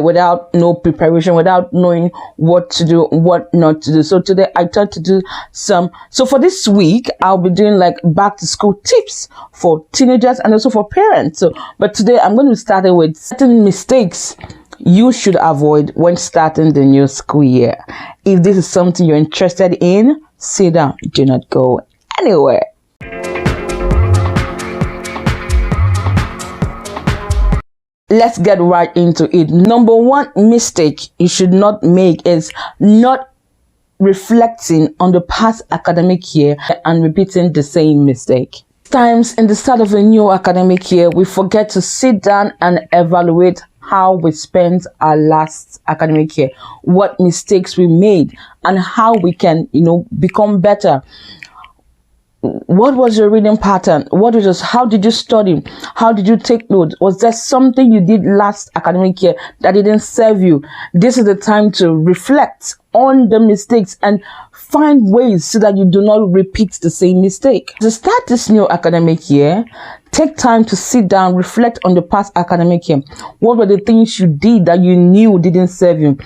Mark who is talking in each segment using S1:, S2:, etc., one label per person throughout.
S1: without no preparation, without knowing what to do, what not to do. So today I thought to do so for this week I'll be doing like back to school tips for teenagers and also for parents. But today I'm going to start with certain mistakes you should avoid when starting the new school year. If this is something you're interested in, sit down, do not go anywhere. Let's get right into it. Number one mistake you should not make is not reflecting on the past academic year and repeating the same mistake. Times in the start of a new academic year, we forget to sit down and evaluate how we spent our last academic year, what mistakes we made, and how we can, become better. What was your reading pattern? How did you study? How did you take notes? Was there something you did last academic year that didn't serve you? This is the time to reflect on the mistakes and find ways so that you do not repeat the same mistake. To start this new academic year, take time to sit down, reflect on the past academic year. What were the things you did that you knew didn't serve you?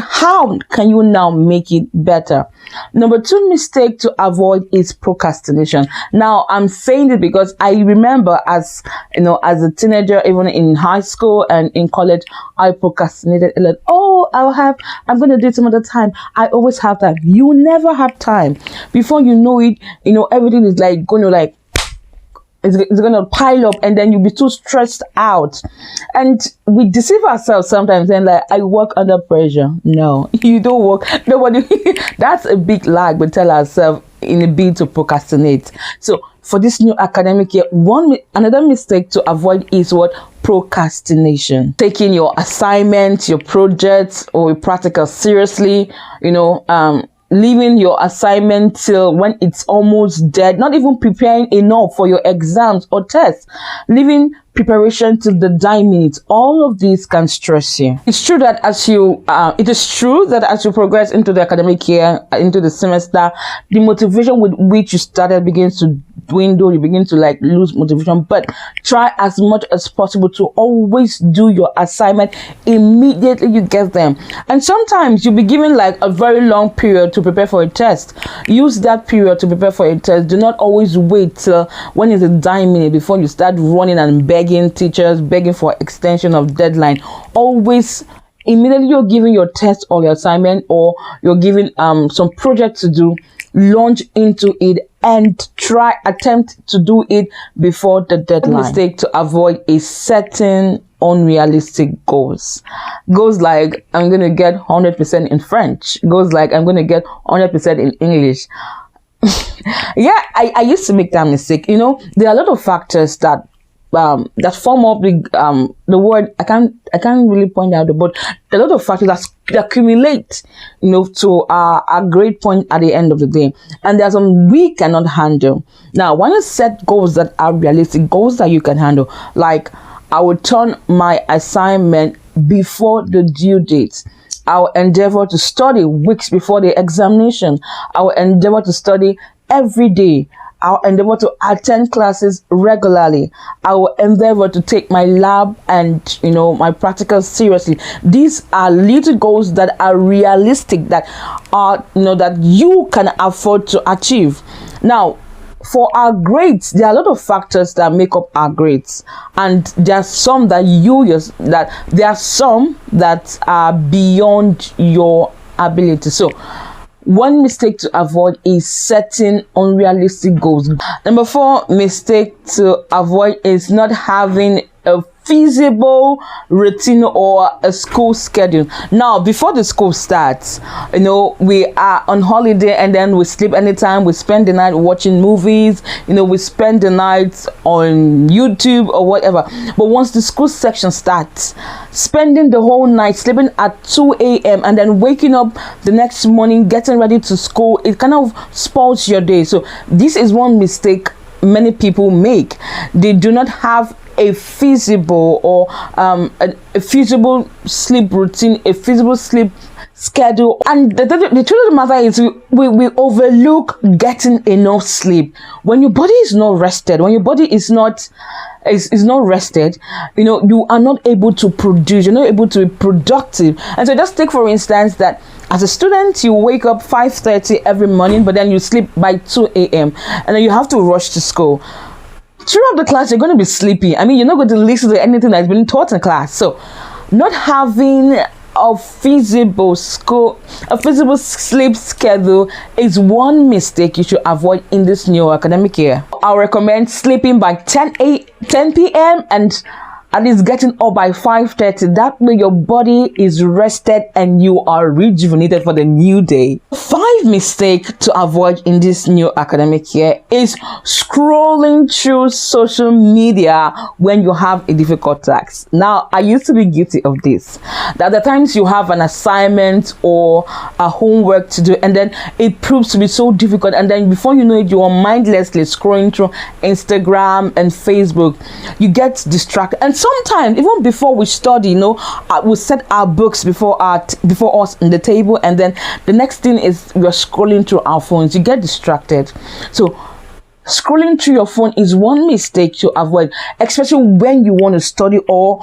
S1: How can you now make it better? Number two mistake to avoid is procrastination. Now, I'm saying it because I remember as a teenager, even in high school and in college, I procrastinated a lot. I'm going to do it some other time. I always have time. You never have time. Before you know it, everything is it's going to pile up, and then you'll be too stressed out. And we deceive ourselves sometimes and I work under pressure. No, you don't work. Nobody. That's a big lie we tell ourselves in a bid to procrastinate. So for this new academic year, another mistake to avoid is procrastination. Taking your assignments, your projects, or your practical seriously, leaving your assignment till when it's almost dead, not even preparing enough for your exams or tests, leaving preparation till the dying minute. All of these can stress you. It's true that as you progress into the academic year, into the semester, the motivation with which you started begins to dwindle. You begin to lose motivation, but try as much as possible to always do your assignment immediately you get them. And sometimes you'll be given a very long period to prepare for a test. Use that period to prepare for a test. Do not always wait till when it's a dying minute before you start running and begging teachers, begging for extension of deadline. Always, immediately you're giving your test or your assignment, or you're giving some project to do, launch into it and attempt to do it before the deadline. One mistake to avoid is setting unrealistic goals. Goals like I'm going to get 100% in French. Goals like I'm going to get 100% in English. Yeah, I used to make that mistake. There are a lot of factors that form up the word. I can't really point out, but there are a lot of factors that accumulate, to a great point at the end of the day. And there are some we cannot handle. Now, when you set goals that are realistic, goals that you can handle, like I will turn my assignment before the due date. I will endeavor to study weeks before the examination. I will endeavor to study every day. I'll endeavor to attend classes regularly. I will endeavor to take my lab and my practicals seriously. These are little goals that are realistic, that are that you can afford to achieve. Now, for our grades, there are a lot of factors that make up our grades, and there are some that are beyond your ability. So one mistake to avoid is setting unrealistic goals. Number four mistake to avoid is not having a feasible routine or a school schedule. Now, before the school starts, we are on holiday and then we sleep anytime. We spend the night watching movies. We spend the night on YouTube or whatever. But once the school section starts, spending the whole night sleeping at 2 a.m. and then waking up the next morning getting ready to school, it kind of spoils your day. So this is one mistake many people make. They do not have a feasible or a feasible sleep routine, a feasible sleep schedule. And the truth of the matter is we overlook getting enough sleep. When your body is not rested, when your body is not rested, you are not able to produce, you're not able to be productive. And so just take for instance that as a student, you wake up 5:30 every morning, but then you sleep by 2 a.m. and then you have to rush to school. Throughout the class, you're going to be sleepy. I mean, you're not going to listen to anything that's been taught in class. So not having a feasible sleep schedule is one mistake you should avoid in this new academic year. I'll recommend sleeping by 10 p.m. and at least getting up by 5:30. That way your body is rested and you are rejuvenated for the new day. 5 mistake to avoid in this new academic year is scrolling through social media when you have a difficult task. Now, I used to be guilty of this. That the times you have an assignment or a homework to do, and then it proves to be so difficult, and then before you know it, you are mindlessly scrolling through Instagram and Facebook. You get distracted, and sometimes even before we study, we set our books before us on the table, and then the next thing is we're scrolling through our phones. You get distracted. So scrolling through your phone is one mistake to avoid, especially when you want to study or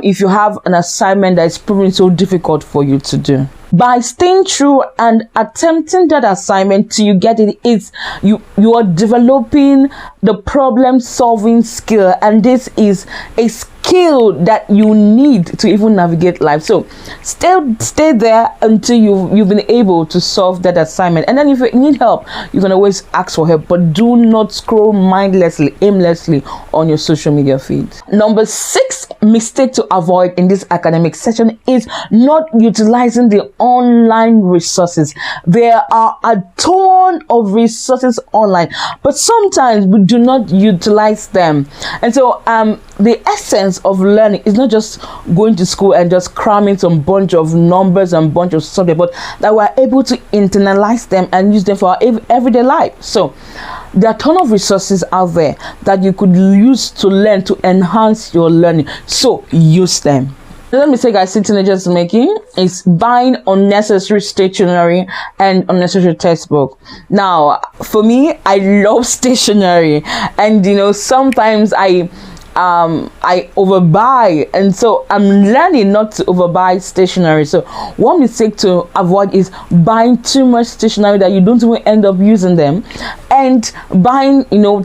S1: if you have an assignment that is proving so difficult for you to do. By staying true and attempting that assignment till you get it, you are developing the problem solving skill, and this is a skill that you need to even navigate life. So stay there until you've been able to solve that assignment, and then if you need help, you can always ask for help, but do not scroll mindlessly, aimlessly on your social media feed. Number 6 mistake to avoid in this academic session is not utilizing the online resources. There are a ton of resources online, but sometimes we do not utilize them. And so the essence of learning is not just going to school and just cramming some bunch of numbers and bunch of subjects, but that we're able to internalize them and use them for our everyday life. So there are a ton of resources out there that you could use to learn, to enhance your learning. So use them. Another mistake I see teenagers making is buying unnecessary stationery and unnecessary textbook. Now, for me, I love stationery, and sometimes I overbuy, and so I'm learning not to overbuy stationery. So one mistake to avoid is buying too much stationery that you don't even end up using them, and buying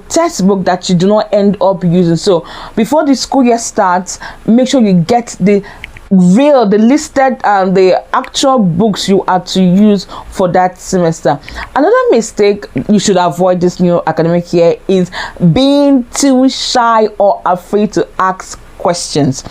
S1: textbook that you do not end up using. So before the school year starts, make sure you get the listed the actual books you are to use for that semester. Another mistake you should avoid this new academic year is being too shy or afraid to ask questions.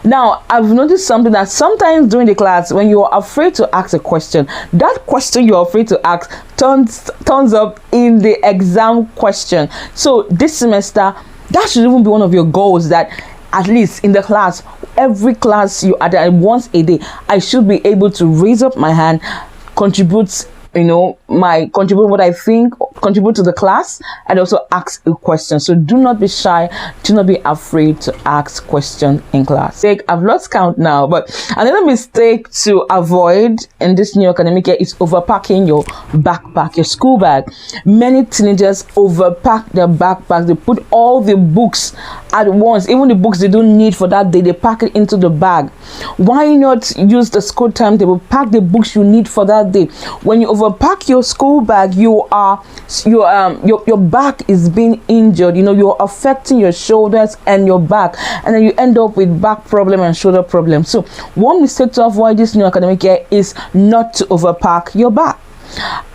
S1: Now, I've noticed something, that sometimes during the class, when you're afraid to ask a question, that question you're afraid to ask turns up in the exam question. So this semester, that should even be one of your goals, that at least in the class, every class you attend once a day, I should be able to raise up my hand, contribute what I think, contribute to the class, and also ask a question. So do not be shy, do not be afraid to ask questions in class. I've lost count now, but another mistake to avoid in this new academic year is overpacking your backpack, your school bag. Many teenagers overpack their backpacks. They put all the books at once, even the books they don't need for that day, they pack it into the bag. Why not use the school timetable? Pack the books you need for that day. When you overpack your school bag, your back is being injured. You're affecting your shoulders and your back, and then you end up with back problem and shoulder problem. So one mistake to avoid this new academic year is not to overpack your bag.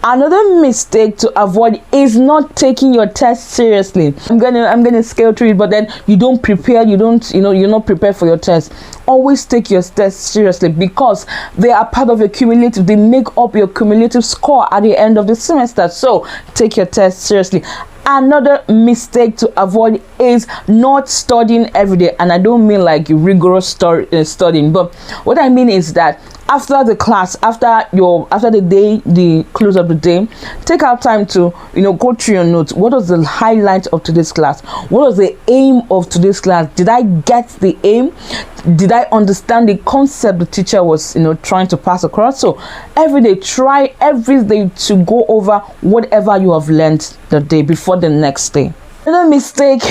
S1: Another mistake to avoid is not taking your test seriously. I'm gonna scale through it, but then you don't prepare, you're not prepared for your test. Always take your test seriously, because they are part of your cumulative, they make up your cumulative score at the end of the semester. So take your test seriously. Another mistake to avoid is not studying every day, and I don't mean like rigorous studying, but what I mean is that after the class, after the day, the close of the day, take out time to go through your notes. What was the highlight of today's class? What was the aim of today's class? Did I get the aim? Did I understand the concept the teacher was trying to pass across? So every day, try every day to go over whatever you have learned the day before the next day. Another mistake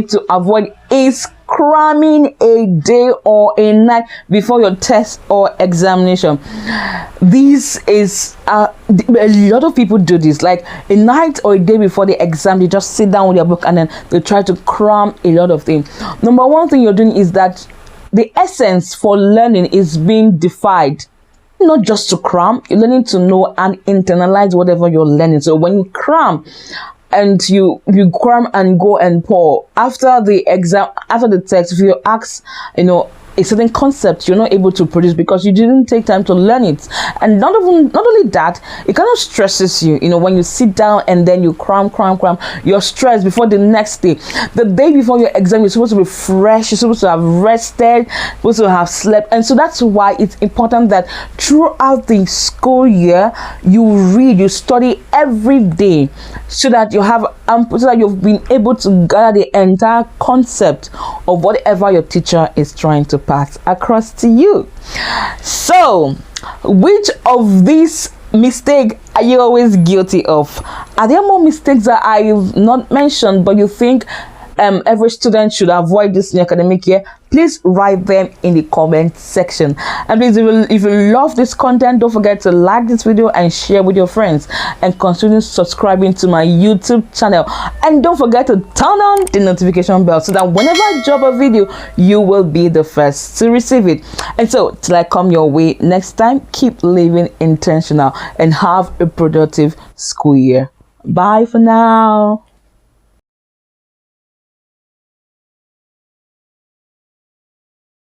S1: to avoid is cramming a day or a night before your test or examination. This is a lot of people do this, like a night or a day before the exam. They just sit down with their book and then they try to cram a lot of things. Number one thing you're doing is that the essence for learning is being defied. Not just to cram, you're learning to know and internalize whatever you're learning. So when you cram and you cram and go and pour after the exam, after the text, if you ask a certain concept, you're not able to produce because you didn't take time to learn it. And not only that, it kind of stresses you when you sit down and then you cram, you're stressed before the next day. The day before your exam, you're supposed to be fresh, you're supposed to have rested, supposed to have slept. And so that's why it's important that throughout the school year you read, you study every day, so that you have so that you've been able to gather the entire concept of whatever your teacher is trying to pass across to you. So which of these mistakes are you always guilty of? Are there more mistakes that I've not mentioned but you think every student should avoid this new academic year? Please write them in the comment section. And please, if you love this content, don't forget to like this video and share with your friends, and consider subscribing to my YouTube channel. And don't forget to turn on the notification bell so that whenever I drop a video, you will be the first to receive it. And so till I come your way next time, keep living intentional and have a productive school year. Bye for now.